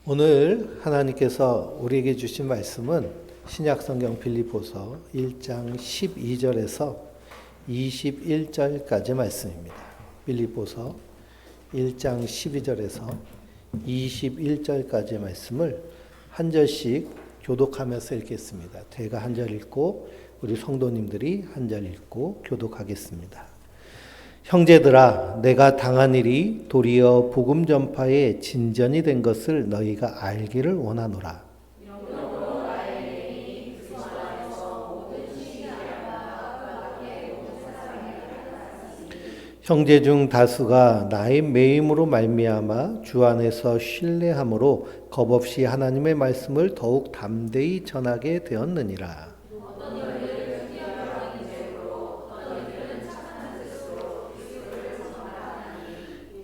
오늘 하나님께서 우리에게 주신 말씀은 신약성경 빌립보서 1장 12절에서 21절까지 말씀입니다. 빌립보서 1장 12절에서 21절까지의 말씀을 한 절씩 교독하면서 읽겠습니다. 제가 한 절 읽고 우리 성도님들이 한 절 읽고 교독하겠습니다. 형제들아, 내가 당한 일이 도리어 복음 전파의 진전이 된 것을 너희가 알기를 원하노라. 형제 중 다수가 나의 매임으로 말미암아 주 안에서 신뢰함으로 겁없이 하나님의 말씀을 더욱 담대히 전하게 되었느니라.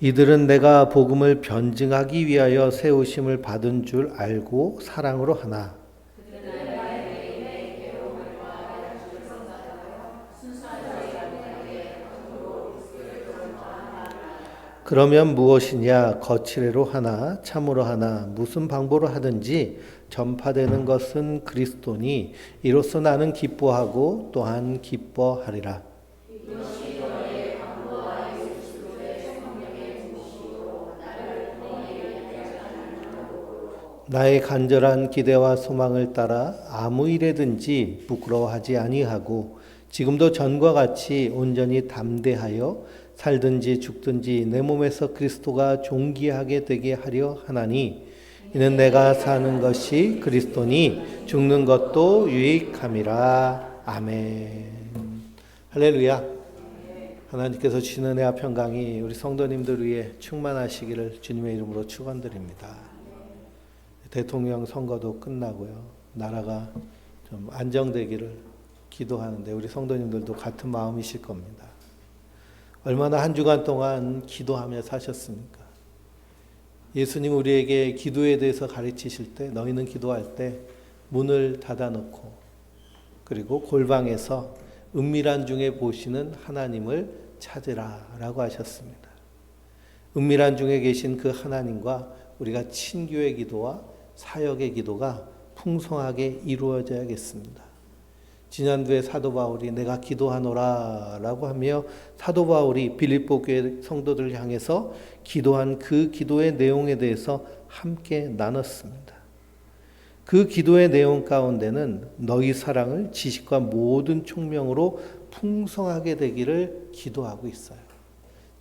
이들은 내가 복음을 변증하기 위하여 세우심을 받은 줄 알고 사랑으로 하나. 그러면 무엇이냐? 거칠애로 하나 참으로 하나 무슨 방법으로 하든지 전파되는 것은 그리스도니 이로써 나는 기뻐하고 또한 기뻐하리라. 나의 간절한 기대와 소망을 따라 아무 일에든지 부끄러워하지 아니하고 지금도 전과 같이 온전히 담대하여 살든지 죽든지 내 몸에서 그리스도가 존귀하게 되게 하려 하나니 이는 내가 사는 것이 그리스도니 죽는 것도 유익함이라. 아멘. 할렐루야. 하나님께서 주시는 은혜와 평강이 우리 성도님들 위해 충만하시기를 주님의 이름으로 축원드립니다. 대통령 선거도 끝나고요. 나라가 좀 안정되기를 기도하는데 우리 성도님들도 같은 마음이실 겁니다. 얼마나 한 주간 동안 기도하며 사셨습니까? 예수님 우리에게 기도에 대해서 가르치실 때 너희는 기도할 때 문을 닫아놓고 그리고 골방에서 은밀한 중에 보시는 하나님을 찾으라 라고 하셨습니다. 은밀한 중에 계신 그 하나님과 우리가 친교의 기도와 사역의 기도가 풍성하게 이루어져야겠습니다. 지난주에 사도 바울이 내가 기도하노라 라고 하며 사도 바울이 빌립보 교회 성도들을 향해서 기도한 그 기도의 내용에 대해서 함께 나눴습니다. 그 기도의 내용 가운데는 너희 사랑을 지식과 모든 총명으로 풍성하게 되기를 기도하고 있어요.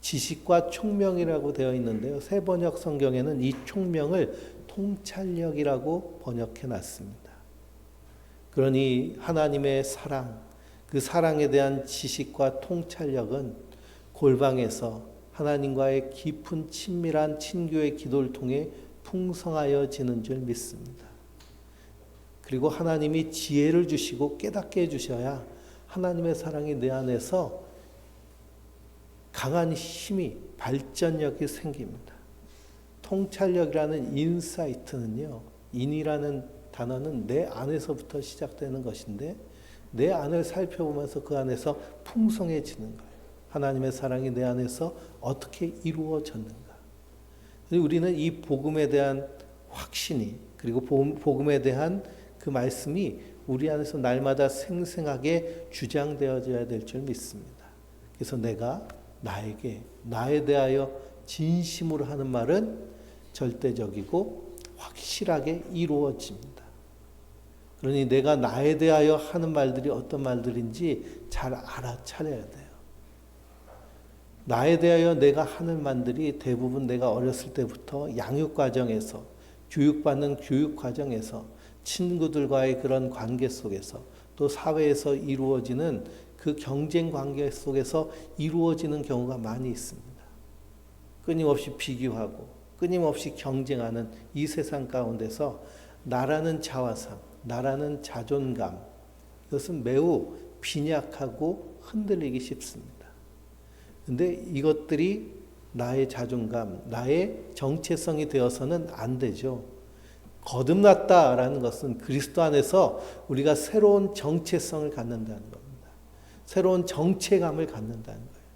지식과 총명이라고 되어 있는데요. 새 번역 성경에는 이 총명을 통찰력이라고 번역해 놨습니다. 그러니 하나님의 사랑, 그 사랑에 대한 지식과 통찰력은 골방에서 하나님과의 깊은 친밀한 친교의 기도를 통해 풍성하여지는 줄 믿습니다. 그리고 하나님이 지혜를 주시고 깨닫게 해주셔야 하나님의 사랑이 내 안에서 강한 힘이, 발전력이 생깁니다. 통찰력이라는 인사이트는요, 인이라는 단어는 내 안에서부터 시작되는 것인데 내 안을 살펴보면서 그 안에서 풍성해지는 거예요. 하나님의 사랑이 내 안에서 어떻게 이루어졌는가. 우리는 이 복음에 대한 확신이 그리고 복음에 대한 그 말씀이 우리 안에서 날마다 생생하게 주장되어져야 될 줄 믿습니다. 그래서 내가 나에 대하여 진심으로 하는 말은 절대적이고 확실하게 이루어집니다. 그러니 내가 나에 대하여 하는 말들이 어떤 말들인지 잘 알아차려야 돼요. 나에 대하여 내가 하는 말들이 대부분 내가 어렸을 때부터 양육 과정에서, 교육받는 교육 과정에서, 친구들과의 그런 관계 속에서, 또 사회에서 이루어지는 그 경쟁 관계 속에서 이루어지는 경우가 많이 있습니다. 끊임없이 비교하고 끊임없이 경쟁하는 이 세상 가운데서 나라는 자화상, 나라는 자존감, 이것은 매우 빈약하고 흔들리기 쉽습니다. 그런데 이것들이 나의 자존감, 나의 정체성이 되어서는 안 되죠. 거듭났다라는 것은 그리스도 안에서 우리가 새로운 정체성을 갖는다는 겁니다. 새로운 정체감을 갖는다는 거예요.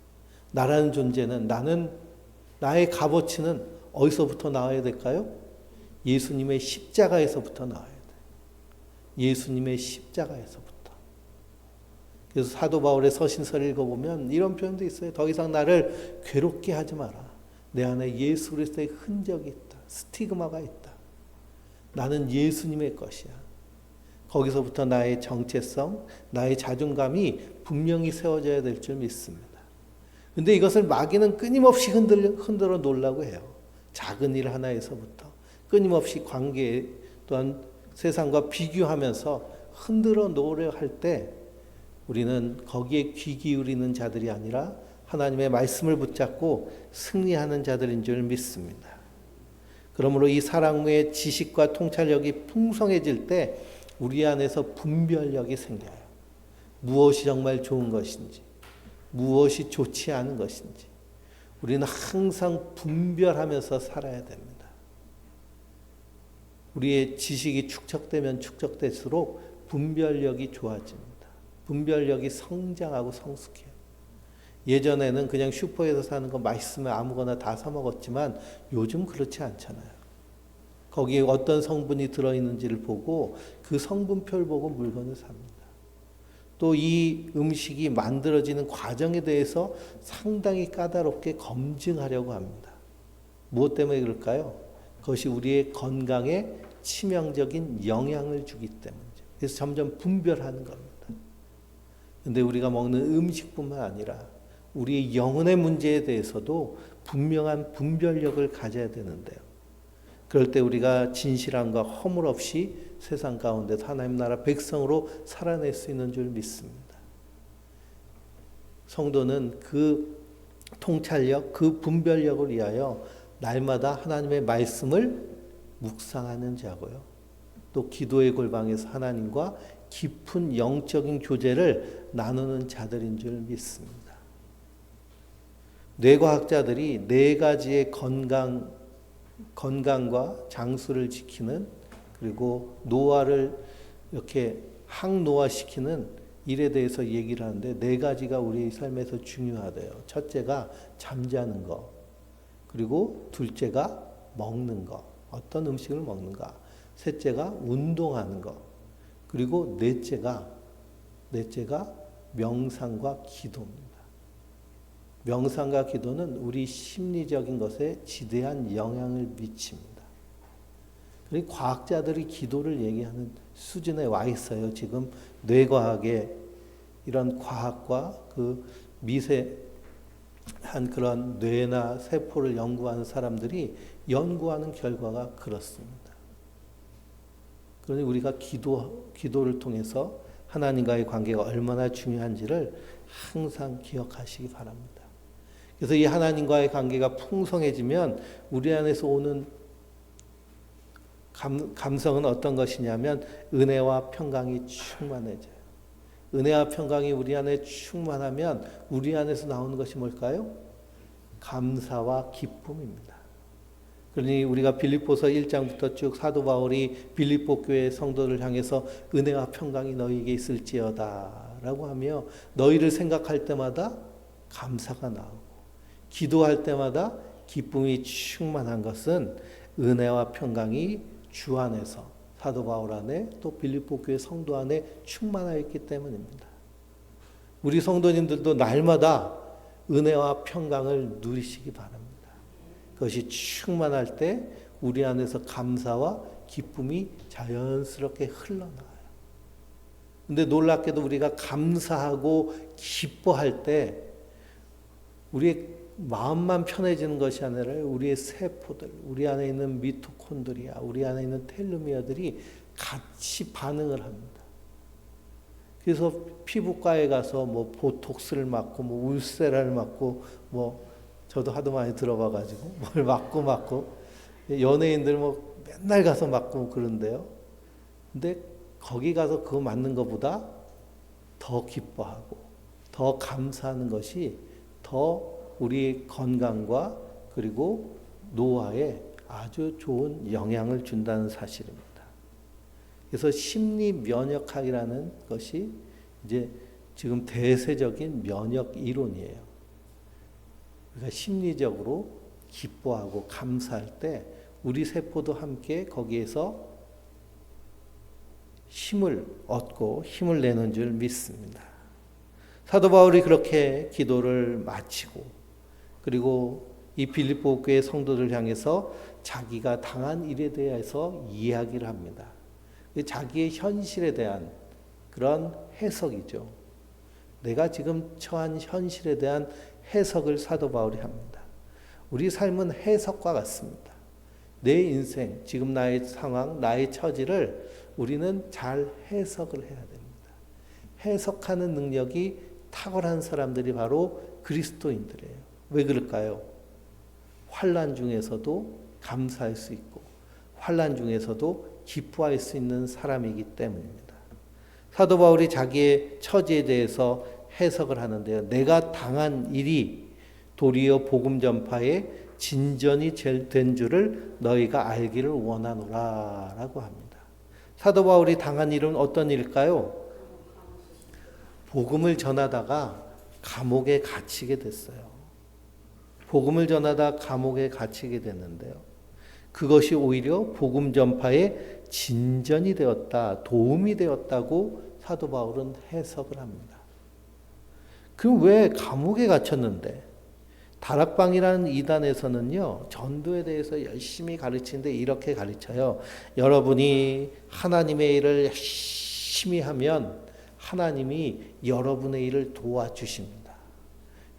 나라는 존재는 나의 값어치는 어디서부터 나와야 될까요? 예수님의 십자가에서부터 나와야 돼. 예수님의 십자가에서부터. 그래서 사도 바울의 서신서를 읽어보면 이런 표현도 있어요. 더 이상 나를 괴롭게 하지 마라. 내 안에 예수 그리스도의 흔적이 있다. 스티그마가 있다. 나는 예수님의 것이야. 거기서부터 나의 정체성, 나의 자존감이 분명히 세워져야 될 줄 믿습니다. 근데 이것을 마귀는 끊임없이 흔들어 놓으려고 해요. 작은 일 하나에서부터 끊임없이 관계 또한 세상과 비교하면서 흔들어 놓으려 할 때 우리는 거기에 귀 기울이는 자들이 아니라 하나님의 말씀을 붙잡고 승리하는 자들인 줄 믿습니다. 그러므로 이 사랑의 지식과 통찰력이 풍성해질 때 우리 안에서 분별력이 생겨요. 무엇이 정말 좋은 것인지, 무엇이 좋지 않은 것인지 우리는 항상 분별하면서 살아야 됩니다. 우리의 지식이 축적되면 축적될수록 분별력이 좋아집니다. 분별력이 성장하고 성숙해요. 예전에는 그냥 슈퍼에서 사는 거 맛있으면 아무거나 다 사 먹었지만 요즘 그렇지 않잖아요. 거기에 어떤 성분이 들어있는지를 보고 그 성분표를 보고 물건을 삽니다. 또 이 음식이 만들어지는 과정에 대해서 상당히 까다롭게 검증하려고 합니다. 무엇 때문에 그럴까요? 그것이 우리의 건강에 치명적인 영향을 주기 때문이죠. 그래서 점점 분별하는 겁니다. 그런데 우리가 먹는 음식뿐만 아니라 우리의 영혼의 문제에 대해서도 분명한 분별력을 가져야 되는데요. 그럴 때 우리가 진실함과 허물 없이 세상 가운데 하나님 나라 백성으로 살아낼 수 있는 줄 믿습니다. 성도는 그 통찰력, 그 분별력을 위하여 날마다 하나님의 말씀을 묵상하는 자고요. 또 기도의 골방에서 하나님과 깊은 영적인 교제를 나누는 자들인 줄 믿습니다. 뇌과학자들이 4가지의 건강과 장수를 지키는 그리고 노화를 이렇게 항노화시키는 일에 대해서 얘기를 하는데 4가지가 우리 삶에서 중요하대요. 첫째가 잠자는 거, 그리고 둘째가 먹는 거, 어떤 음식을 먹는가, 셋째가 운동하는 거, 그리고 넷째가 명상과 기도입니다. 명상과 기도는 우리 심리적인 것에 지대한 영향을 미칩니다. 그리고 과학자들이 기도를 얘기하는 수준에 와 있어요. 지금 뇌과학의 이런 과학과 그 미세한 그런 뇌나 세포를 연구하는 사람들이 연구하는 결과가 그렇습니다. 그러니 우리가 기도를 통해서 하나님과의 관계가 얼마나 중요한지를 항상 기억하시기 바랍니다. 그래서 이 하나님과의 관계가 풍성해지면 우리 안에서 오는 감성은 어떤 것이냐면 은혜와 평강이 충만해져요. 은혜와 평강이 우리 안에 충만하면 우리 안에서 나오는 것이 뭘까요? 감사와 기쁨입니다. 그러니 우리가 빌립보서 1장부터 쭉 사도 바울이 빌립보 교회 성도를 향해서 은혜와 평강이 너희에게 있을지어다 라고 하며 너희를 생각할 때마다 감사가 나오고 기도할 때마다 기쁨이 충만한 것은 은혜와 평강이 주 안에서 사도 바울 안에 또 빌립보 교회 성도 안에 충만하여 있기 때문입니다. 우리 성도님들도 날마다 은혜와 평강을 누리시기 바랍니다. 그것이 충만할 때 우리 안에서 감사와 기쁨이 자연스럽게 흘러나와요. 근데 놀랍게도 우리가 감사하고 기뻐할 때 우리의 마음만 편해지는 것이 아니라 우리의 세포들, 우리 안에 있는 미토콘드리아, 우리 안에 있는 텔로미어들이 같이 반응을 합니다. 그래서 피부과에 가서 뭐 보톡스를 맞고 뭐 울세라를 맞고 뭐 저도 하도 많이 들어봐가지고 뭘 맞고 연예인들 뭐 맨날 가서 맞고 그런데요. 근데 거기 가서 그거 맞는 것보다 더 기뻐하고 더 감사하는 것이 더 우리 건강과 그리고 노화에 아주 좋은 영향을 준다는 사실입니다. 그래서 심리 면역학이라는 것이 이제 지금 대세적인 면역 이론이에요. 우리가 심리적으로 기뻐하고 감사할 때 우리 세포도 함께 거기에서 힘을 얻고 힘을 내는 줄 믿습니다. 사도 바울이 그렇게 기도를 마치고 그리고 이 빌립보 교회 성도들 향해서 자기가 당한 일에 대해서 이야기를 합니다. 자기의 현실에 대한 그런 해석이죠. 내가 지금 처한 현실에 대한 해석을 사도 바울이 합니다. 우리 삶은 해석과 같습니다. 내 인생, 지금 나의 상황, 나의 처지를 우리는 잘 해석을 해야 됩니다. 해석하는 능력이 탁월한 사람들이 바로 그리스도인들이에요. 왜 그럴까요? 환난 중에서도 감사할 수 있고 환난 중에서도 기뻐할 수 있는 사람이기 때문입니다. 사도 바울이 자기의 처지에 대해서 해석을 하는데요. 내가 당한 일이 도리어 복음 전파의 진전이 된 줄을 너희가 알기를 원하노라 라고 합니다. 사도 바울이 당한 일은 어떤 일일까요? 복음을 전하다가 감옥에 갇히게 됐어요. 복음을 전하다 감옥에 갇히게 됐는데요. 그것이 오히려 복음 전파의 진전이 되었다, 도움이 되었다고 사도 바울은 해석을 합니다. 그럼 왜 감옥에 갇혔는데? 다락방이라는 이단에서는요, 전도에 대해서 열심히 가르치는데 이렇게 가르쳐요. 여러분이 하나님의 일을 열심히 하면 하나님이 여러분의 일을 도와주십니다.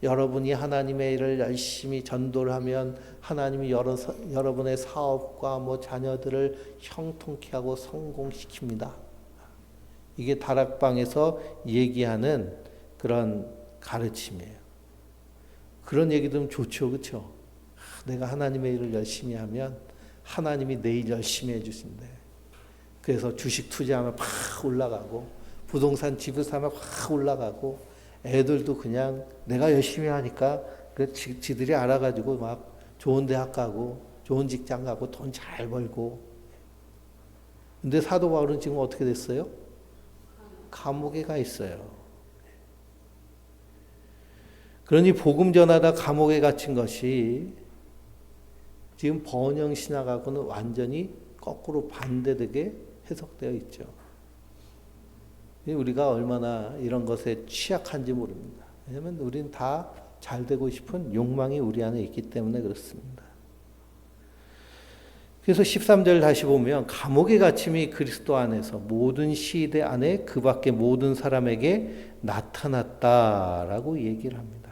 여러분이 하나님의 일을 열심히 전도를 하면 하나님이 여러분의 사업과 자녀들을 형통케 하고 성공시킵니다. 이게 다락방에서 얘기하는 그런 가르침이에요. 그런 얘기 들으면 좋죠, 그렇죠? 내가 하나님의 일을 열심히 하면 하나님이 내 일 열심히 해주신대. 그래서 주식 투자하면 팍 올라가고 부동산 집을 사면 확 올라가고 애들도 그냥 내가 열심히 하니까 지들이 알아가지고 막 좋은 대학 가고 좋은 직장 가고 돈 잘 벌고. 근데 사도 바울은 지금 어떻게 됐어요? 감옥에 가 있어요. 그러니 복음 전하다 감옥에 갇힌 것이 지금 번영 신학하고는 완전히 거꾸로 반대되게 해석되어 있죠. 우리가 얼마나 이런 것에 취약한지 모릅니다. 왜냐하면 우리는 다 잘 되고 싶은 욕망이 우리 안에 있기 때문에 그렇습니다. 그래서 13절 다시 보면 감옥의 갇힘이 그리스도 안에서 모든 시대 안에 그 밖에 모든 사람에게 나타났다라고 얘기를 합니다.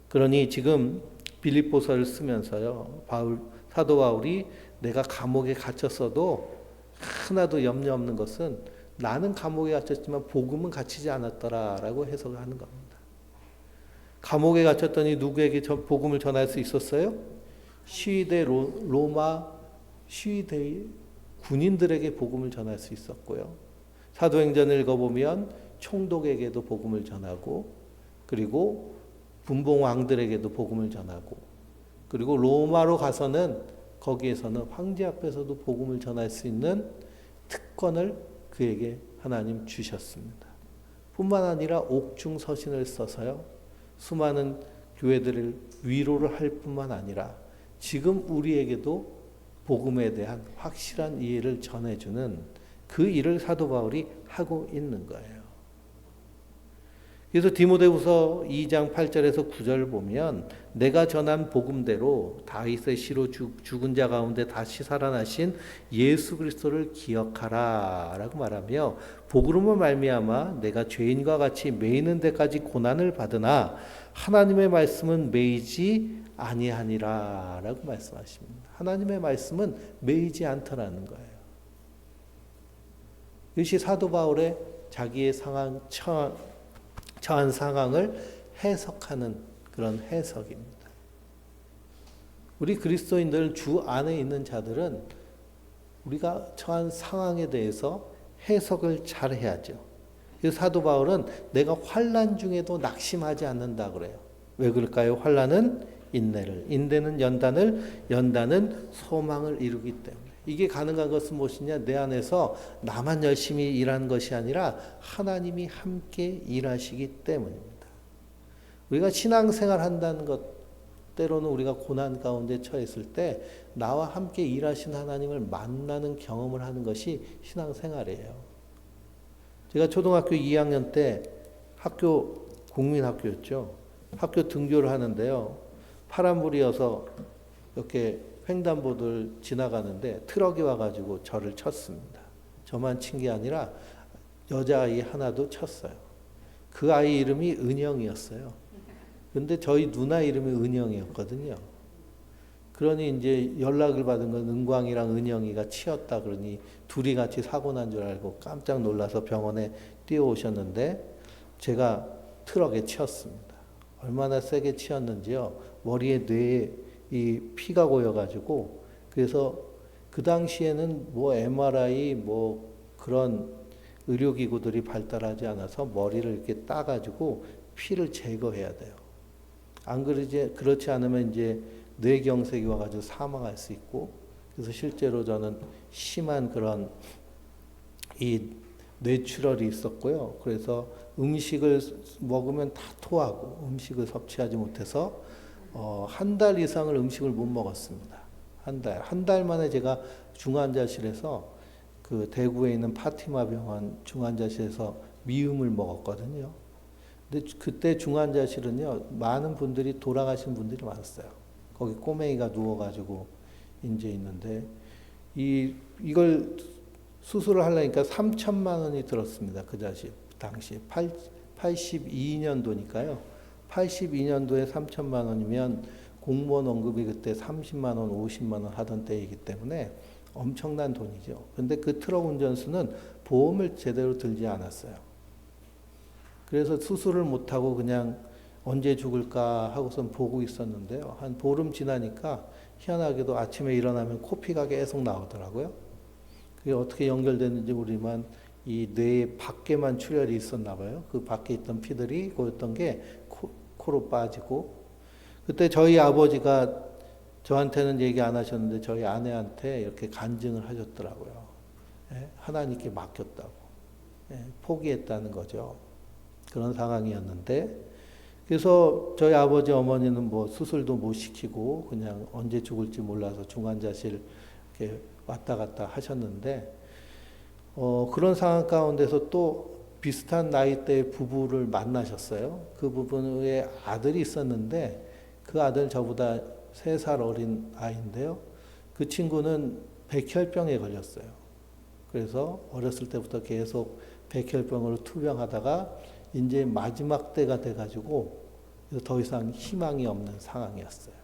그러니 지금 빌립보서를 쓰면서요, 사도 바울이 내가 감옥에 갇혔어도 하나도 염려 없는 것은 나는 감옥에 갇혔지만 복음은 갇히지 않았더라라고 해석을 하는 겁니다. 감옥에 갇혔더니 누구에게 복음을 전할 수 있었어요? 시위대 로마 시위대 군인들에게 복음을 전할 수 있었고요. 사도행전을 읽어보면 총독에게도 복음을 전하고 그리고 분봉왕들에게도 복음을 전하고 그리고 로마로 가서는 거기에서는 황제 앞에서도 복음을 전할 수 있는 특권을 그에게 하나님 주셨습니다. 뿐만 아니라 옥중서신을 써서요. 수많은 교회들을 위로를 할 뿐만 아니라 지금 우리에게도 복음에 대한 확실한 이해를 전해주는 그 일을 사도 바울이 하고 있는 거예요. 그래서 디모데후서 2장 8절에서 9절 보면 내가 전한 복음대로 다윗의 씨로 죽은 자 가운데 다시 살아나신 예수 그리스도를 기억하라 라고 말하며 복음으로 말미암아 내가 죄인과 같이 매이는 데까지 고난을 받으나 하나님의 말씀은 매이지 아니하니라 라고 말씀하십니다. 하나님의 말씀은 매이지 않더라는 거예요. 이것이 사도 바울의 자기의 처한 상황을 해석하는 그런 해석입니다. 우리 그리스도인들 주 안에 있는 자들은 우리가 처한 상황에 대해서 해석을 잘 해야죠. 그래서 사도 바울은 내가 환난 중에도 낙심하지 않는다 그래요. 왜 그럴까요? 환난은 인내를, 인내는 연단은 소망을 이루기 때문에. 이게 가능한 것은 무엇이냐? 내 안에서 나만 열심히 일하는 것이 아니라 하나님이 함께 일하시기 때문입니다. 우리가 신앙생활 한다는 것, 때로는 우리가 고난 가운데 처했을 때 나와 함께 일하신 하나님을 만나는 경험을 하는 것이 신앙생활이에요. 제가 초등학교 2학년 때 학교 국민학교였죠. 학교 등교를 하는데요. 파란불이어서 이렇게 횡단보도를 지나가는데 트럭이 와가지고 저를 쳤습니다. 저만 친 게 아니라 여자아이 하나도 쳤어요. 그 아이 이름이 은영이었어요. 근데 저희 누나 이름이 은영이었거든요. 그러니 이제 연락을 받은 건 은광이랑 은영이가 치였다 그러니 둘이 같이 사고 난 줄 알고 깜짝 놀라서 병원에 뛰어오셨는데 제가 트럭에 치였습니다. 얼마나 세게 치였는지요. 머리에 뇌에 이 피가 고여가지고 그래서 그 당시에는 뭐 MRI 뭐 그런 의료기구들이 발달하지 않아서 머리를 이렇게 따가지고 피를 제거해야 돼요. 안 그렇지 않으면 이제 뇌경색이 와가지고 사망할 수 있고 그래서 실제로 저는 심한 그런 이 뇌출혈이 있었고요. 그래서 음식을 먹으면 다 토하고 음식을 섭취하지 못해서 한 달 이상을 음식을 못 먹었습니다. 한 달 만에 제가 중환자실에서 그 대구에 있는 파티마 병원 중환자실에서 미음을 먹었거든요. 근데 그때 중환자실은요, 많은 분들이 돌아가신 분들이 많았어요. 거기 꼬맹이가 누워가지고 이제 있는데, 이걸 수술을 하려니까 3천만 원이 들었습니다. 그 당시 82년도니까요. 82년도에 3천만 원이면 공무원 월급이 그때 30만 원, 50만 원 하던 때이기 때문에 엄청난 돈이죠. 근데 그 트럭 운전수는 보험을 제대로 들지 않았어요. 그래서 수술을 못하고 그냥 언제 죽을까 하고선 보고 있었는데요. 한 보름 지나니까 희한하게도 아침에 일어나면 코피가 계속 나오더라고요. 그게 어떻게 연결됐는지 모르지만 이 뇌 밖에만 출혈이 있었나 봐요. 그 밖에 있던 피들이 고였던 게 코로 빠지고 그때 저희 아버지가 저한테는 얘기 안 하셨는데 저희 아내한테 이렇게 간증을 하셨더라고요. 예? 하나님께 맡겼다고. 예? 포기했다는 거죠. 그런 상황이었는데 그래서 저희 아버지 어머니는 뭐 수술도 못 시키고 그냥 언제 죽을지 몰라서 중환자실 이렇게 왔다 갔다 하셨는데 그런 상황 가운데서 또 비슷한 나이대의 부부를 만나셨어요. 그 부부의 아들이 있었는데 그 아들 저보다 3살 어린 아이인데요. 그 친구는 백혈병에 걸렸어요. 그래서 어렸을 때부터 계속 백혈병으로 투병하다가 이제 마지막 때가 돼가지고 더 이상 희망이 없는 상황이었어요.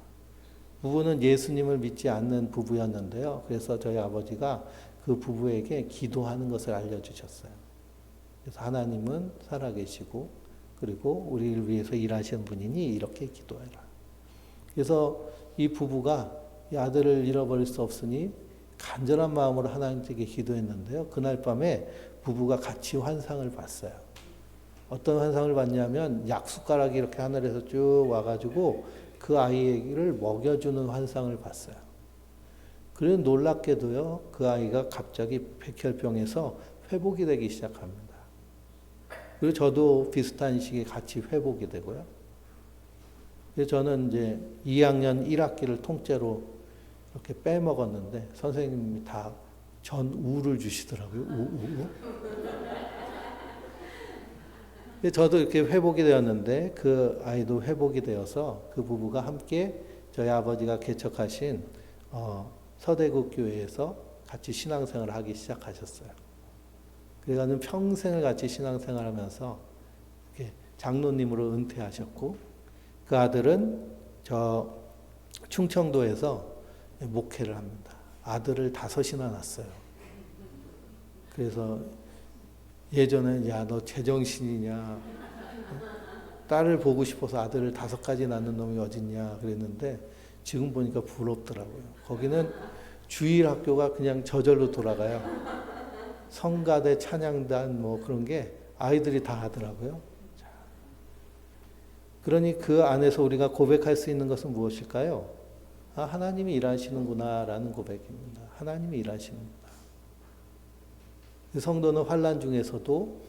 부부는 예수님을 믿지 않는 부부였는데요. 그래서 저희 아버지가 그 부부에게 기도하는 것을 알려주셨어요. 그래서 하나님은 살아계시고 그리고 우리를 위해서 일하시는 분이니 이렇게 기도해라. 그래서 이 부부가 이 아들을 잃어버릴 수 없으니 간절한 마음으로 하나님께 기도했는데요. 그날 밤에 부부가 같이 환상을 봤어요. 어떤 환상을 봤냐면 약숟가락이 이렇게 하늘에서 쭉 와가지고 그 아이를 먹여주는 환상을 봤어요. 그래서 놀랍게도요, 그 아이가 갑자기 백혈병에서 회복이 되기 시작합니다. 그리고 저도 비슷한 시기에 같이 회복이 되고요. 그래서 저는 이제 2학년 1학기를 통째로 이렇게 빼먹었는데 선생님이 다 전우를 주시더라고요. 저도 이렇게 회복이 되었는데 그 아이도 회복이 되어서 그 부부가 함께 저희 아버지가 개척하신 서대국 교회에서 같이 신앙생활을 하기 시작하셨어요. 그래가지고 평생을 같이 신앙생활하면서 이렇게 장로님으로 은퇴하셨고 그 아들은 저 충청도에서 목회를 합니다. 아들을 5이나 낳았어요. 그래서 예전에 야 너 제정신이냐 딸을 보고 싶어서 아들을 5가지 낳는 놈이 어딨냐 그랬는데 지금 보니까 부럽더라고요. 거기는 주일 학교가 그냥 저절로 돌아가요. 성가대 찬양단 뭐 그런 게 아이들이 다 하더라고요. 그러니 그 안에서 우리가 고백할 수 있는 것은 무엇일까요? 아, 하나님이 일하시는구나 라는 고백입니다. 하나님이 일하시는구나. 성도는 환난 중에서도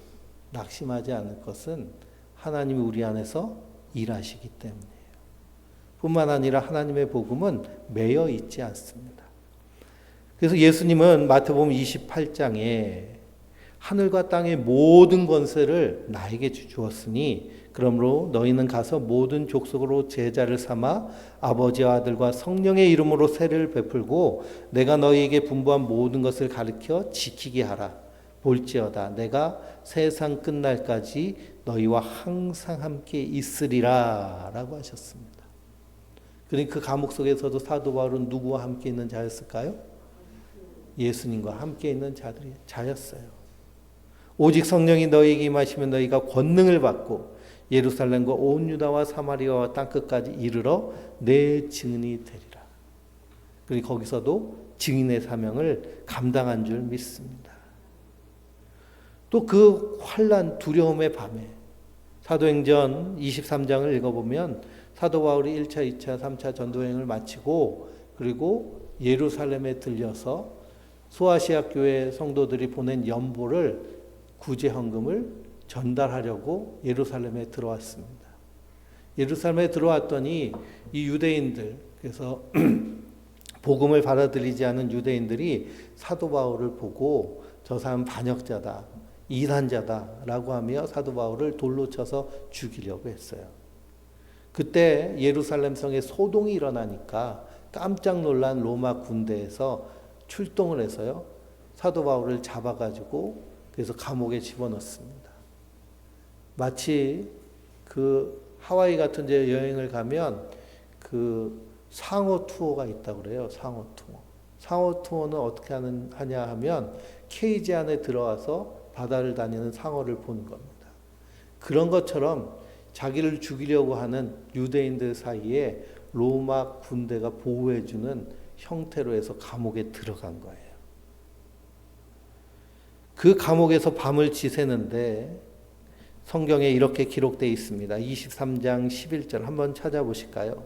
낙심하지 않을 것은 하나님이 우리 안에서 일하시기 때문이에요. 뿐만 아니라 하나님의 복음은 매여 있지 않습니다. 그래서 예수님은 마태복음 28장에 하늘과 땅의 모든 권세를 나에게 주었으니 그러므로 너희는 가서 모든 족속으로 제자를 삼아 아버지와 아들과 성령의 이름으로 세례를 베풀고 내가 너희에게 분부한 모든 것을 가르쳐 지키게 하라. 볼지어다 내가 세상 끝날까지 너희와 항상 함께 있으리라 라고 하셨습니다. 그러니까 그 감옥 속에서도 사도 바울은 누구와 함께 있는 자였을까요? 예수님과 함께 있는 자였어요. 오직 성령이 너희에게 임하시면 너희가 권능을 받고 예루살렘과 온 유다와 사마리아와 땅끝까지 이르러 내 증인이 되리라. 그리고 거기서도 증인의 사명을 감당한 줄 믿습니다. 또 그 환난 두려움의 밤에 사도행전 23장을 읽어보면 사도 바울이 1차, 2차, 3차 전도여행을 마치고 그리고 예루살렘에 들려서 소아시아 교회 성도들이 보낸 연보를 구제 헌금을 전달하려고 예루살렘에 들어왔습니다. 예루살렘에 들어왔더니 이 유대인들, 그래서 복음을 받아들이지 않은 유대인들이 사도 바울을 보고 저 사람 반역자다, 이단자다라고 하며 사도 바울을 돌로 쳐서 죽이려고 했어요. 그때 예루살렘 성에 소동이 일어나니까 깜짝 놀란 로마 군대에서 출동을 해서요, 사도 바울을 잡아가지고 그래서 감옥에 집어넣습니다. 마치 그 하와이 같은 데 여행을 가면 그 상어 투어가 있다고 그래요. 상어 투어. 상어 투어는 어떻게 하냐 하면 케이지 안에 들어와서 바다를 다니는 상어를 보는 겁니다. 그런 것처럼 자기를 죽이려고 하는 유대인들 사이에 로마 군대가 보호해주는 형태로 해서 감옥에 들어간 거예요. 그 감옥에서 밤을 지새는데 성경에 이렇게 기록되어 있습니다. 23장 11절 한번 찾아보실까요?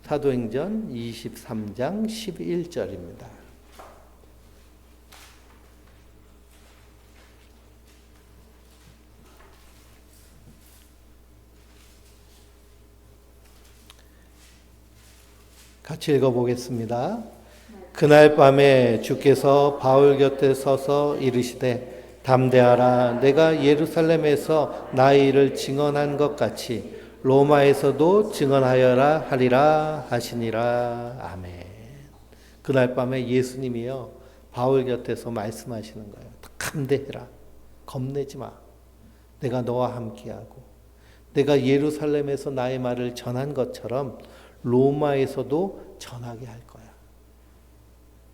사도행전 23장 11절입니다. 같이 읽어보겠습니다. 그날 밤에 주께서 바울 곁에 서서 이르시되 담대하라. 내가 예루살렘에서 나의 일을 증언한 것 같이 로마에서도 증언하여라 하리라 하시니라. 아멘. 그날 밤에 예수님이요 바울 곁에서 말씀하시는 거예요. 담대해라. 겁내지 마. 내가 너와 함께하고 내가 예루살렘에서 나의 말을 전한 것처럼 로마에서도 전하게 할 거야.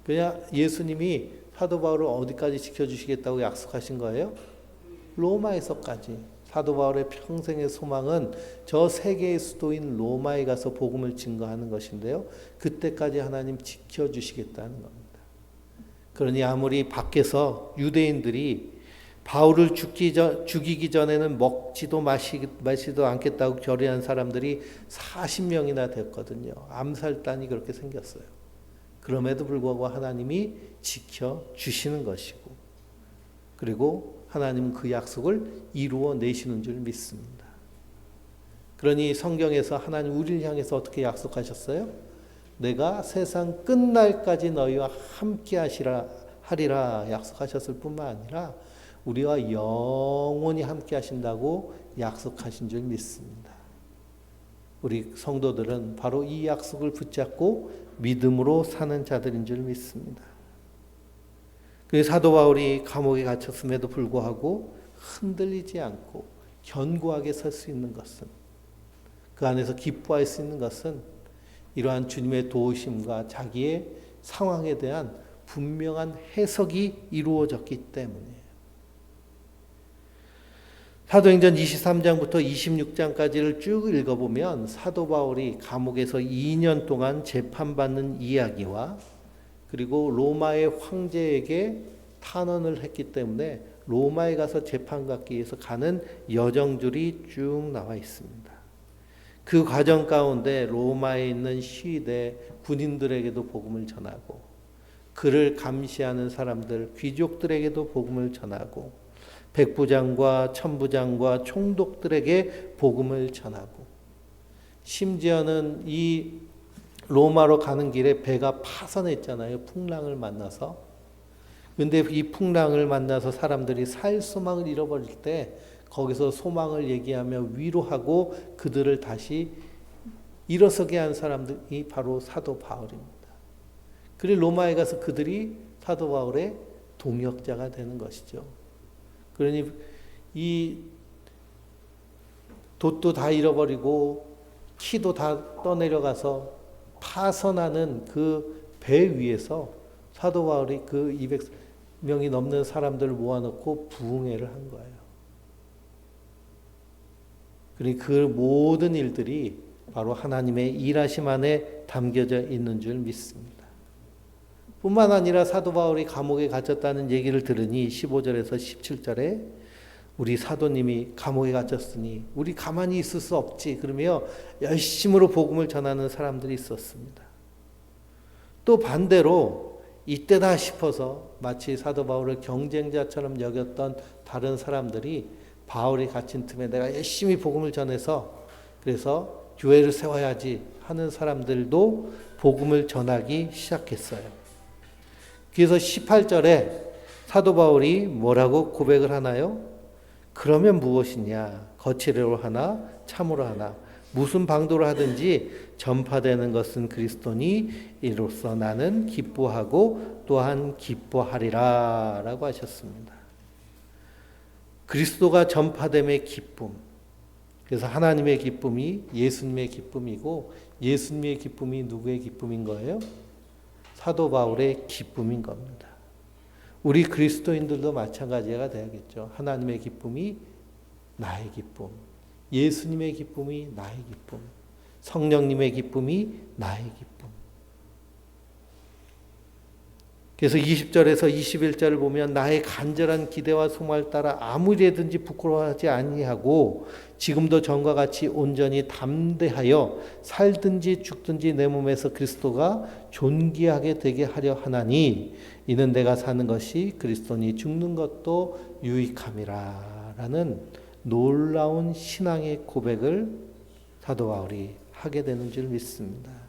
그냥 예수님이 사도 바울을 어디까지 지켜주시겠다고 약속하신 거예요? 로마에서까지. 사도 바울의 평생의 소망은 저 세계의 수도인 로마에 가서 복음을 증거하는 것인데요. 그때까지 하나님 지켜주시겠다는 겁니다. 그러니 아무리 밖에서 유대인들이 바울을 죽이기 전에는 먹지도 마시도 않겠다고 결의한 사람들이 40명이나 됐거든요. 암살단이 그렇게 생겼어요. 그럼에도 불구하고 하나님이 지켜주시는 것이고 그리고 하나님은 그 약속을 이루어내시는 줄 믿습니다. 그러니 성경에서 하나님 우리를 향해서 어떻게 약속하셨어요? 내가 세상 끝날까지 너희와 함께 하리라 약속하셨을 뿐만 아니라 우리와 영원히 함께 하신다고 약속하신 줄 믿습니다. 우리 성도들은 바로 이 약속을 붙잡고 믿음으로 사는 자들인 줄 믿습니다. 그래서 사도 바울이 감옥에 갇혔음에도 불구하고 흔들리지 않고 견고하게 설 수 있는 것은, 그 안에서 기뻐할 수 있는 것은 이러한 주님의 도우심과 자기의 상황에 대한 분명한 해석이 이루어졌기 때문이에요. 사도행전 23장부터 26장까지를 쭉 읽어보면 사도 바울이 감옥에서 2년 동안 재판받는 이야기와 그리고 로마의 황제에게 탄원을 했기 때문에 로마에 가서 재판받기 위해서 가는 여정줄이 쭉 나와 있습니다. 그 과정 가운데 로마에 있는 시위대 군인들에게도 복음을 전하고 그를 감시하는 사람들 귀족들에게도 복음을 전하고 백부장과 천부장과 총독들에게 복음을 전하고 심지어는 이 로마로 가는 길에 배가 파선했잖아요. 풍랑을 만나서. 근데 이 풍랑을 만나서 사람들이 살 소망을 잃어버릴 때 거기서 소망을 얘기하며 위로하고 그들을 다시 일어서게 한 사람들이 바로 사도 바울입니다. 그리고 로마에 가서 그들이 사도 바울의 동역자가 되는 것이죠. 그러니 이 돛도 다 잃어버리고 키도 다 떠내려가서 파선하는 그 배 위에서 사도 바울이 그 200명이 넘는 사람들을 모아놓고 부흥회를 한 거예요. 그러니 그 모든 일들이 바로 하나님의 일하심 안에 담겨져 있는 줄 믿습니다. 뿐만 아니라 사도 바울이 감옥에 갇혔다는 얘기를 들으니 15절에서 17절에 우리 사도님이 감옥에 갇혔으니 우리 가만히 있을 수 없지 그러며 열심으로 복음을 전하는 사람들이 있었습니다. 또 반대로 이때다 싶어서 마치 사도 바울을 경쟁자처럼 여겼던 다른 사람들이 바울이 갇힌 틈에 내가 열심히 복음을 전해서 그래서 교회를 세워야지 하는 사람들도 복음을 전하기 시작했어요. 그래서 18절에 사도 바울이 뭐라고 고백을 하나요? 그러면 무엇이냐? 거칠애로 하나 참으로 하나 무슨 방도로 하든지 전파되는 것은 그리스도니 이로써 나는 기뻐하고 또한 기뻐하리라 라고 하셨습니다. 그리스도가 전파됨의 기쁨. 그래서 하나님의 기쁨이 예수님의 기쁨이고 예수님의 기쁨이 누구의 기쁨인 거예요? 사도 바울의 기쁨인 겁니다. 우리 그리스도인들도 마찬가지가 되야겠죠. 하나님의 기쁨이 나의 기쁨, 예수님의 기쁨이 나의 기쁨, 성령님의 기쁨이 나의 기쁨. 그래서 20절에서 21절을 보면 나의 간절한 기대와 소망을 따라 아무리든지 부끄러워하지 아니하고 지금도 전과 같이 온전히 담대하여 살든지 죽든지 내 몸에서 그리스도가 존귀하게 되게 하려 하나니 이는 내가 사는 것이 그리스도니 죽는 것도 유익함이라 라는 놀라운 신앙의 고백을 사도 바울이 하게 되는 줄 믿습니다.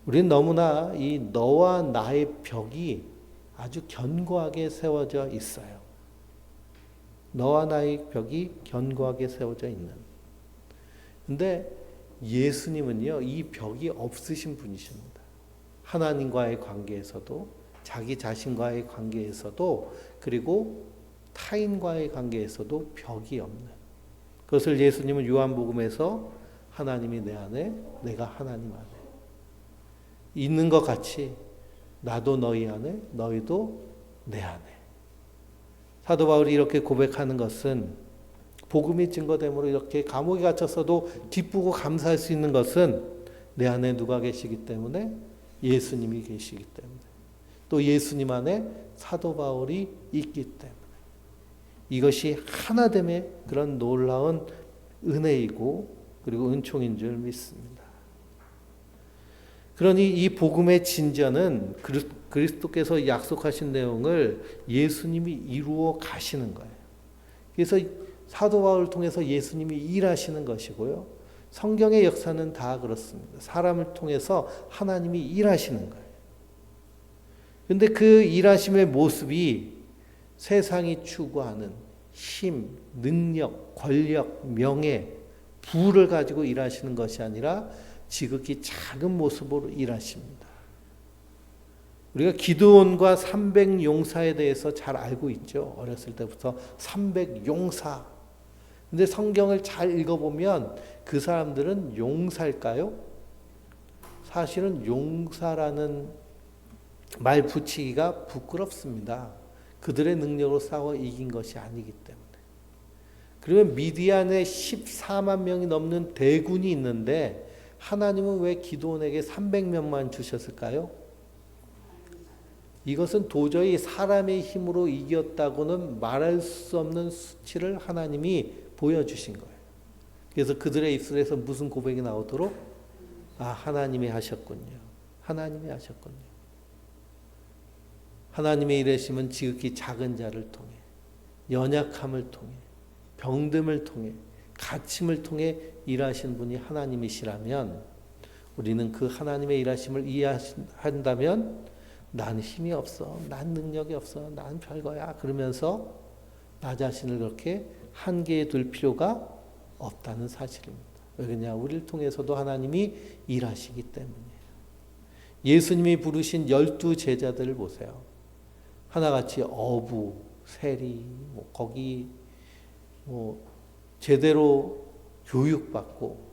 우리는 너무나 이 너와 나의 벽이 아주 견고하게 세워져 있어요. 너와 나의 벽이 견고하게 세워져 있는. 근데 예수님은요, 이 벽이 없으신 분이십니다. 하나님과의 관계에서도, 자기 자신과의 관계에서도, 그리고 타인과의 관계에서도 벽이 없는. 그것을 예수님은 요한복음에서 하나님이 내 안에, 내가 하나님 안에 있는 것 같이 나도 너희 안에, 너희도 내 안에. 사도 바울이 이렇게 고백하는 것은 복음이 증거됨으로 이렇게 감옥에 갇혔어도 기쁘고 감사할 수 있는 것은 내 안에 누가 계시기 때문에? 예수님이 계시기 때문에. 또 예수님 안에 사도 바울이 있기 때문에. 이것이 하나됨의 그런 놀라운 은혜이고 그리고 은총인 줄 믿습니다. 그러니 이 복음의 진전은 그리스도께서 약속하신 내용을 예수님이 이루어 가시는 거예요. 그래서 사도 바울을 통해서 예수님이 일하시는 것이고요. 성경의 역사는 다 그렇습니다. 사람을 통해서 하나님이 일하시는 거예요. 그런데 그 일하심의 모습이 세상이 추구하는 힘, 능력, 권력, 명예, 부를 가지고 일하시는 것이 아니라 지극히 작은 모습으로 일하십니다. 우리가 기드온과 300용사에 대해서 잘 알고 있죠. 어렸을 때부터 300용사. 근데 성경을 잘 읽어보면 그 사람들은 용사일까요? 사실은 용사라는 말 붙이기가 부끄럽습니다. 그들의 능력으로 싸워 이긴 것이 아니기 때문에. 그러면 미디안에 14만 명이 넘는 대군이 있는데 하나님은 왜 기드온에게 300명만 주셨을까요? 이것은 도저히 사람의 힘으로 이겼다고는 말할 수 없는 수치를 하나님이 보여주신 거예요. 그래서 그들의 입술에서 무슨 고백이 나오도록? 하나님이 하셨군요. 하나님이 하셨군요. 하나님의 일하심은 지극히 작은 자를 통해, 연약함을 통해, 병듦을 통해, 가침을 통해 일하신 분이 하나님이시라면 우리는 그 하나님의 일하심을 이해한다면 난 힘이 없어, 난 능력이 없어, 난 별거야 그러면서 나 자신을 그렇게 한계에 둘 필요가 없다는 사실입니다. 왜냐? 우리를 통해서도 하나님이 일하시기 때문이에요. 예수님이 부르신 12 제자들을 보세요. 하나같이 어부, 세리, 거기 제대로 교육받고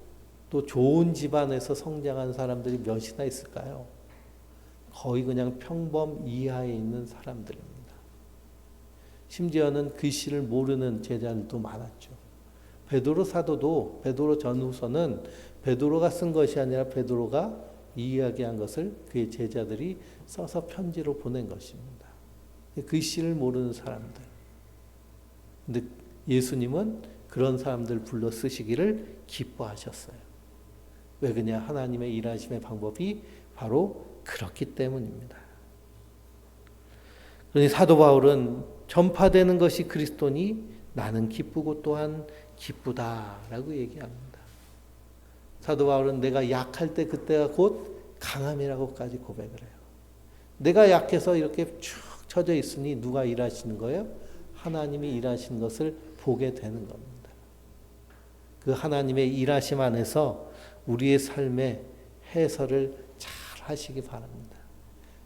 또 좋은 집안에서 성장한 사람들이 몇이나 있을까요? 거의 그냥 평범 이하에 있는 사람들입니다. 심지어는 글씨를 모르는 제자들도 많았죠. 베드로 사도도 베드로 전후서는 베드로가 쓴 것이 아니라 베드로가 이야기한 것을 그의 제자들이 써서 편지로 보낸 것입니다. 글씨를 모르는 사람들. 근데 예수님은 그런 사람들 불러 쓰시기를 기뻐하셨어요. 왜 그냐? 하나님의 일하심의 방법이 바로 그렇기 때문입니다. 그러니 사도 바울은 전파되는 것이 그리스도니 나는 기쁘고 또한 기쁘다라고 얘기합니다. 사도 바울은 내가 약할 때 그때가 곧 강함이라고까지 고백을 해요. 내가 약해서 이렇게 축 처져 있으니 누가 일하시는 거예요? 하나님이 일하시는 것을 보게 되는 겁니다. 그 하나님의 일하심 안에서 우리의 삶의 해설을 잘 하시기 바랍니다.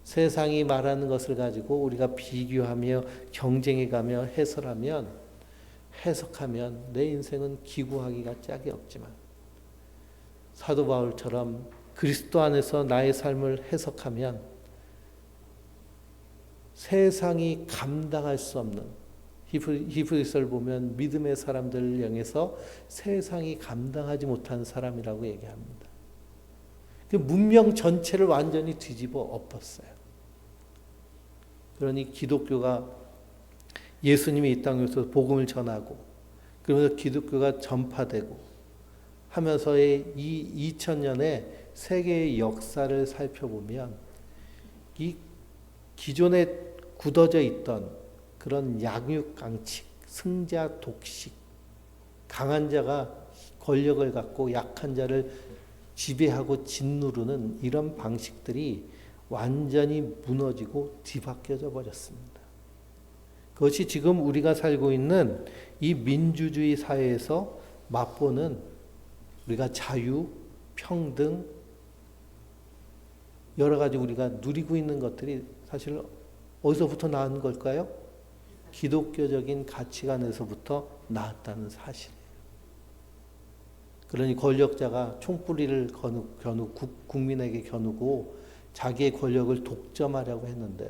세상이 말하는 것을 가지고 우리가 비교하며 경쟁해가며 해석하면 내 인생은 기구하기가 짝이 없지만 사도 바울처럼 그리스도 안에서 나의 삶을 해석하면 세상이 감당할 수 없는 히브리서를 보면 믿음의 사람들을 향해서 세상이 감당하지 못한 사람이라고 얘기합니다. 그 문명 전체를 완전히 뒤집어 엎었어요. 그러니 기독교가 예수님이 이 땅에서 복음을 전하고 그러면서 기독교가 전파되고 하면서의 이 2000년의 세계의 역사를 살펴보면 이 기존에 굳어져 있던 그런 양육강칙, 승자 독식, 강한 자가 권력을 갖고 약한 자를 지배하고 짓누르는 이런 방식들이 완전히 무너지고 뒤바뀌어져 버렸습니다. 그것이 지금 우리가 살고 있는 이 민주주의 사회에서 맛보는 우리가 자유, 평등, 여러 가지 우리가 누리고 있는 것들이 사실 어디서부터 나온 걸까요? 기독교적인 가치관에서부터 나왔다는 사실이에요. 그러니 권력자가 총뿌리를 겨누고 국민에게 겨누고 자기의 권력을 독점하려고 했는데요.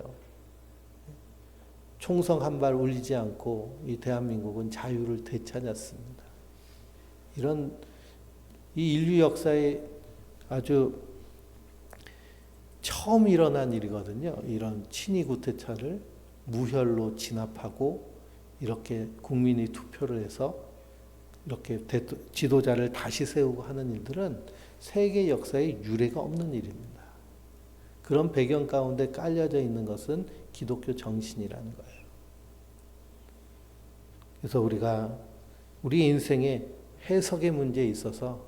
총성 한 발 울리지 않고 이 대한민국은 자유를 되찾았습니다. 이 인류 역사에 아주 처음 일어난 일이거든요. 이런 친위 구테타를 무혈로 진압하고 이렇게 국민이 투표를 해서 이렇게 지도자를 다시 세우고 하는 일들은 세계 역사에 유례가 없는 일입니다. 그런 배경 가운데 깔려져 있는 것은 기독교 정신이라는 거예요. 그래서 우리가 우리 인생의 해석의 문제에 있어서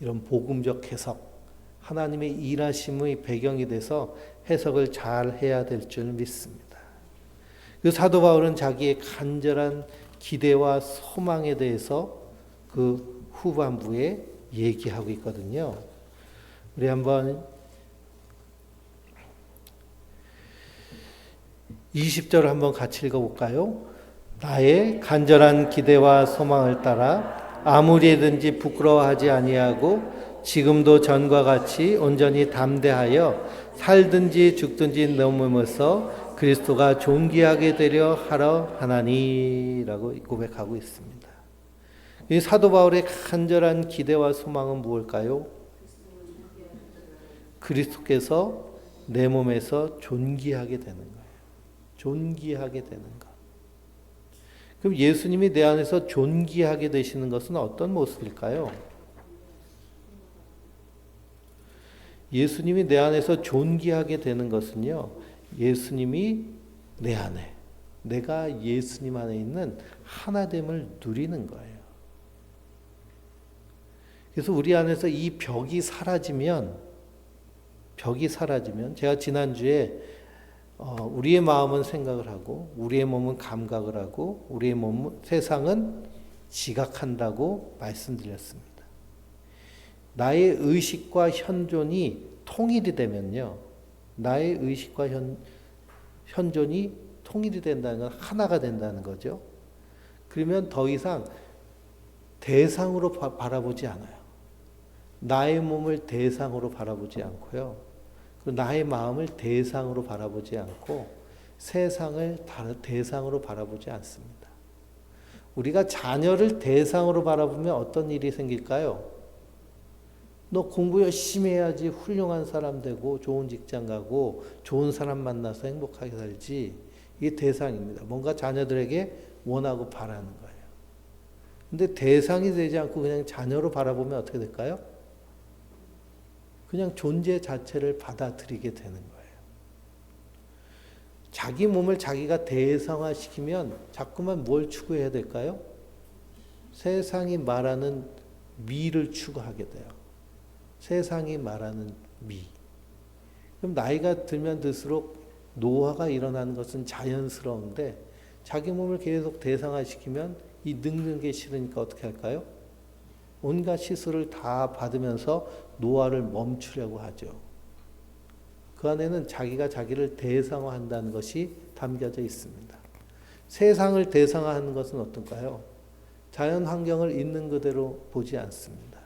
이런 복음적 해석, 하나님의 일하심의 배경이 돼서 해석을 잘 해야 될 줄 믿습니다. 그 사도 바울은 자기의 간절한 기대와 소망에 대해서 그 후반부에 얘기하고 있거든요. 우리 한번 20절을 한번 같이 읽어볼까요? 나의 간절한 기대와 소망을 따라 아무리든지 부끄러워하지 아니하고 지금도 전과 같이 온전히 담대하여 살든지 죽든지 넘으면서 그리스도가 존귀하게 되려 하러 하나니라고 고백하고 있습니다. 이 사도 바울의 간절한 기대와 소망은 무엇일까요? 그리스도께서 내 몸에서 존귀하게 되는 거예요. 존귀하게 되는 것. 그럼 예수님이 내 안에서 존귀하게 되시는 것은 어떤 모습일까요? 예수님이 내 안에서 존귀하게 되는 것은요, 예수님이 내 안에, 내가 예수님 안에 있는 하나됨을 누리는 거예요. 그래서 우리 안에서 이 벽이 사라지면 제가 지난주에 우리의 마음은 생각을 하고 우리의 몸은 감각을 하고 우리의 몸은 세상은 지각한다고 말씀드렸습니다. 나의 의식과 현존이 통일이 되면요. 나의 의식과 현존이 통일이 된다는 건 하나가 된다는 거죠. 그러면 더 이상 대상으로 바라보지 않아요. 나의 몸을 대상으로 바라보지 않고요. 그리고 나의 마음을 대상으로 바라보지 않고 세상을 대상으로 바라보지 않습니다. 우리가 자녀를 대상으로 바라보면 어떤 일이 생길까요? 너 공부 열심히 해야지 훌륭한 사람 되고 좋은 직장 가고 좋은 사람 만나서 행복하게 살지. 이게 대상입니다. 뭔가 자녀들에게 원하고 바라는 거예요. 근데 대상이 되지 않고 그냥 자녀로 바라보면 어떻게 될까요? 그냥 존재 자체를 받아들이게 되는 거예요. 자기 몸을 자기가 대상화시키면 자꾸만 뭘 추구해야 될까요? 세상이 말하는 미를 추구하게 돼요. 세상이 말하는 미. 그럼 나이가 들면 들수록 노화가 일어나는 것은 자연스러운데 자기 몸을 계속 대상화시키면 이 늙는 게 싫으니까 어떻게 할까요? 온갖 시술을 다 받으면서 노화를 멈추려고 하죠. 그 안에는 자기가 자기를 대상화한다는 것이 담겨져 있습니다. 세상을 대상화하는 것은 어떨까요? 자연 환경을 있는 그대로 보지 않습니다.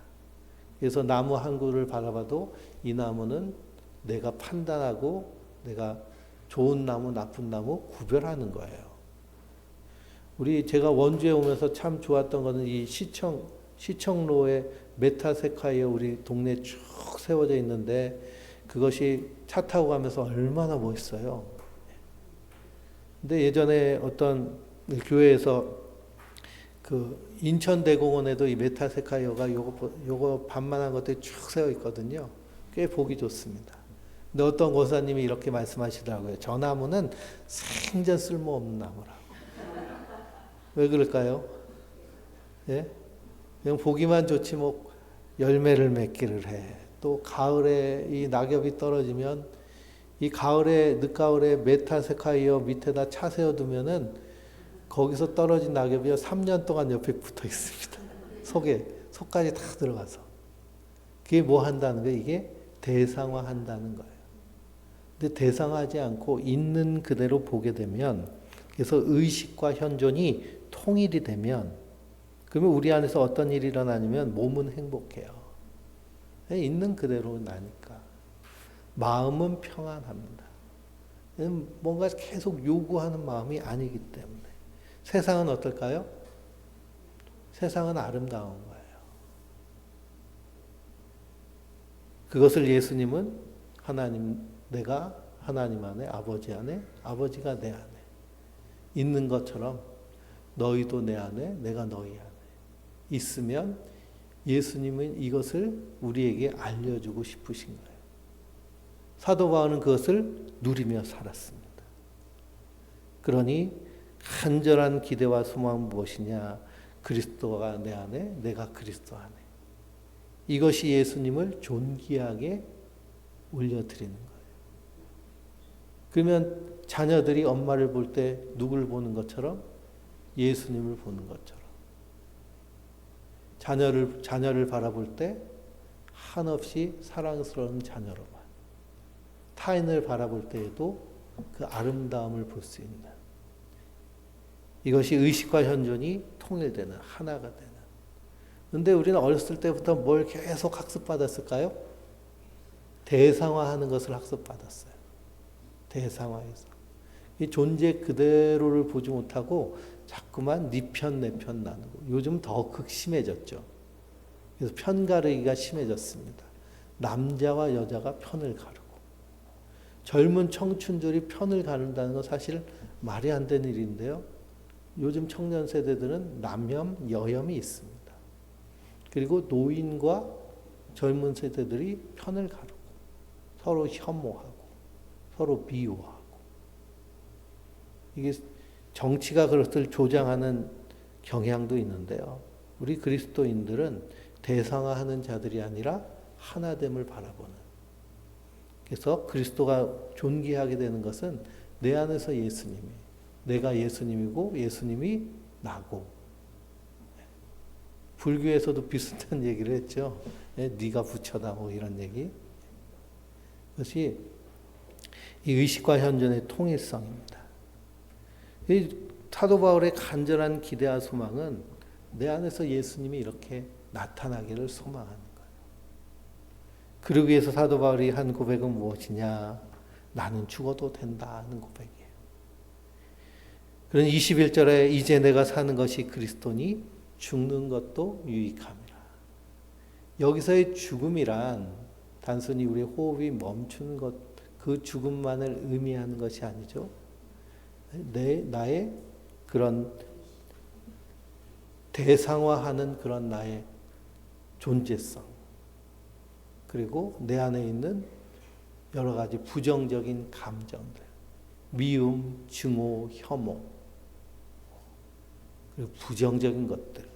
그래서 나무 한 그루를 바라봐도 이 나무는 내가 판단하고 내가 좋은 나무, 나쁜 나무 구별하는 거예요. 제가 원주에 오면서 참 좋았던 것은 이 시청로에 메타세카이어 우리 동네에 쭉 세워져 있는데 그것이 차 타고 가면서 얼마나 멋있어요. 근데 예전에 어떤 교회에서 그 인천대공원에도 이 메타세카이어가 요거 반만한 것들이 쭉 세워 있거든요. 꽤 보기 좋습니다. 근데 어떤 권사님이 이렇게 말씀하시더라고요. 저 나무는 생전 쓸모없는 나무라고. 왜 그럴까요? 예? 그냥 보기만 좋지 뭐 열매를 맺기를 해. 또 가을에 이 낙엽이 떨어지면 이 늦가을에 메타세카이어 밑에다 차 세워두면은 거기서 떨어진 낙엽이 3년 동안 옆에 붙어 있습니다. 속까지 다 들어가서. 그게 뭐 한다는 거예요? 이게 대상화한다는 거예요. 근데 대상화하지 않고 있는 그대로 보게 되면, 그래서 의식과 현존이 통일이 되면, 그러면 우리 안에서 어떤 일이 일어나냐면 몸은 행복해요. 있는 그대로 나니까. 마음은 평안합니다. 뭔가 계속 요구하는 마음이 아니기 때문에. 세상은 어떨까요? 세상은 아름다운 거예요. 그것을 예수님은 내가 하나님 안에, 아버지 안에, 아버지가 내 안에 있는 것처럼 너희도 내 안에, 내가 너희 안에 있으면 예수님은 이것을 우리에게 알려주고 싶으신 거예요. 사도 바울은 그것을 누리며 살았습니다. 그러니 간절한 기대와 소망은 무엇이냐? 그리스도가 내 안에, 내가 그리스도 안에. 이것이 예수님을 존귀하게 올려드리는 거예요. 그러면 자녀들이 엄마를 볼 때 누구를 보는 것처럼? 예수님을 보는 것처럼. 자녀를 바라볼 때 한없이 사랑스러운 자녀로만. 타인을 바라볼 때에도 그 아름다움을 볼 수 있는. 이것이 의식과 현존이 통일되는, 하나가 되는. 근데 우리는 어렸을 때부터 뭘 계속 학습받았을까요? 대상화하는 것을 학습받았어요. 대상화해서. 이 존재 그대로를 보지 못하고 자꾸만 네 편, 내 편 나누고. 요즘 더 극심해졌죠. 그래서 편가르기가 심해졌습니다. 남자와 여자가 편을 가르고. 젊은 청춘들이 편을 가른다는 건 사실 말이 안 되는 일인데요. 요즘 청년 세대들은 남혐, 여혐이 있습니다. 그리고 노인과 젊은 세대들이 편을 가르고 서로 혐오하고 서로 비호하고 이게 정치가 그것을 조장하는 경향도 있는데요. 우리 그리스도인들은 대상화하는 자들이 아니라 하나됨을 바라보는. 그래서 그리스도가 존귀하게 되는 것은 내 안에서 예수님이, 내가 예수님이고 예수님이 나고. 불교에서도 비슷한 얘기를 했죠. 네가 부처다 뭐 이런 얘기. 그것이 이 의식과 현존의 통일성입니다. 이 사도 바울의 간절한 기대와 소망은 내 안에서 예수님이 이렇게 나타나기를 소망하는 거예요. 그러기 위해서 사도 바울이 한 고백은 무엇이냐? 나는 죽어도 된다 하는 고백이에요. 그런 21절에 이제 내가 사는 것이 그리스도니 죽는 것도 유익함이라. 여기서의 죽음이란 단순히 우리 호흡이 멈추는 것, 그 죽음만을 의미하는 것이 아니죠. 나의 그런 대상화하는 그런 나의 존재성, 그리고 내 안에 있는 여러 가지 부정적인 감정들, 미움, 증오, 혐오, 그리고 부정적인 것들,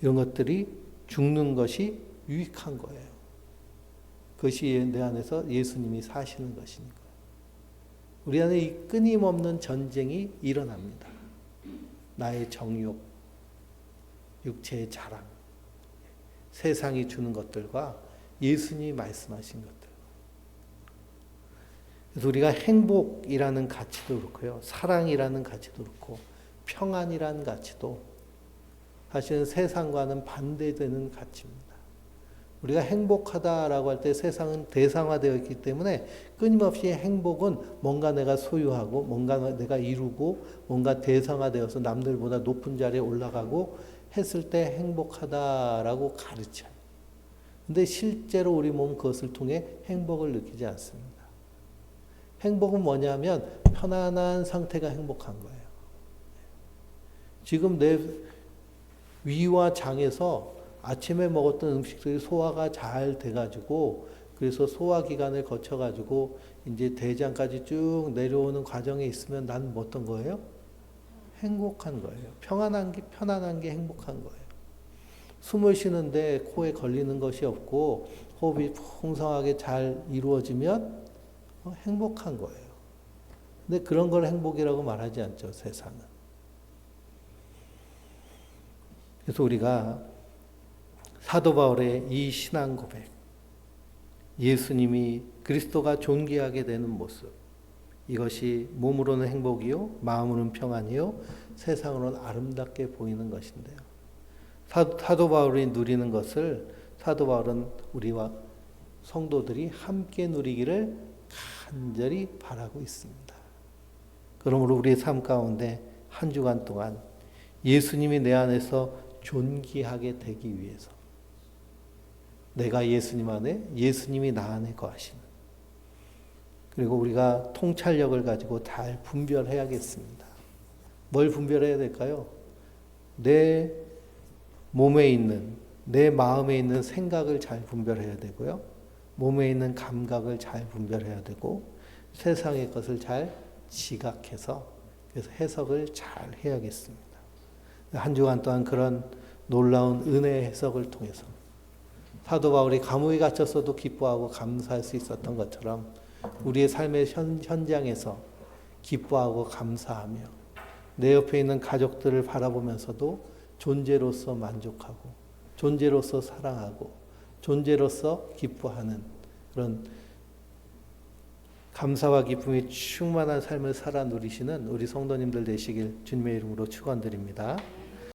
이런 것들이 죽는 것이 유익한 거예요. 그것이 내 안에서 예수님이 사시는 것이니까. 우리 안에 이 끊임없는 전쟁이 일어납니다. 나의 정욕, 육체의 자랑, 세상이 주는 것들과 예수님이 말씀하신 것들. 그래서 우리가 행복이라는 가치도 그렇고요, 사랑이라는 가치도 그렇고, 평안이라는 가치도 사실은 세상과는 반대되는 가치입니다. 우리가 행복하다라고 할 때 세상은 대상화되어 있기 때문에 끊임없이 행복은 뭔가 내가 소유하고 뭔가 내가 이루고 뭔가 대상화되어서 남들보다 높은 자리에 올라가고 했을 때 행복하다라고 가르쳐요. 근데 실제로 우리 몸은 그것을 통해 행복을 느끼지 않습니다. 행복은 뭐냐면 편안한 상태가 행복한 거예요. 지금 내 위와 장에서 아침에 먹었던 음식들이 소화가 잘 돼가지고, 그래서 소화기관을 거쳐가지고 이제 대장까지 쭉 내려오는 과정에 있으면 나는 어떤 거예요? 행복한 거예요. 편안한 게 행복한 거예요. 숨을 쉬는데 코에 걸리는 것이 없고 호흡이 풍성하게 잘 이루어지면 행복한 거예요. 근데 그런 걸 행복이라고 말하지 않죠, 세상은. 그래서 우리가 사도 바울의 이 신앙 고백, 예수님이 그리스도가 존귀하게 되는 모습, 이것이 몸으로는 행복이요, 마음으로는 평안이요, 세상으로는 아름답게 보이는 것인데요. 사도 바울이 누리는 것을 사도 바울은 우리와 성도들이 함께 누리기를 간절히 바라고 있습니다. 그러므로 우리의 삶 가운데 한 주간 동안 예수님이 내 안에서 존귀하게 되기 위해서, 내가 예수님 안에, 예수님이 나 안에 거하시는, 그리고 우리가 통찰력을 가지고 잘 분별해야겠습니다. 뭘 분별해야 될까요? 내 몸에 있는, 내 마음에 있는 생각을 잘 분별해야 되고요. 몸에 있는 감각을 잘 분별해야 되고, 세상의 것을 잘 지각해서 그래서 해석을 잘 해야겠습니다. 한 주간 동안 그런 놀라운 은혜의 해석을 통해서 사도 바울이 감옥에 갇혔어도 기뻐하고 감사할 수 있었던 것처럼 우리의 삶의 현장에서 기뻐하고 감사하며 내 옆에 있는 가족들을 바라보면서도 존재로서 만족하고 존재로서 사랑하고 존재로서 기뻐하는 그런 감사와 기쁨이 충만한 삶을 살아 누리시는 우리 성도님들 되시길 주님의 이름으로 축원드립니다.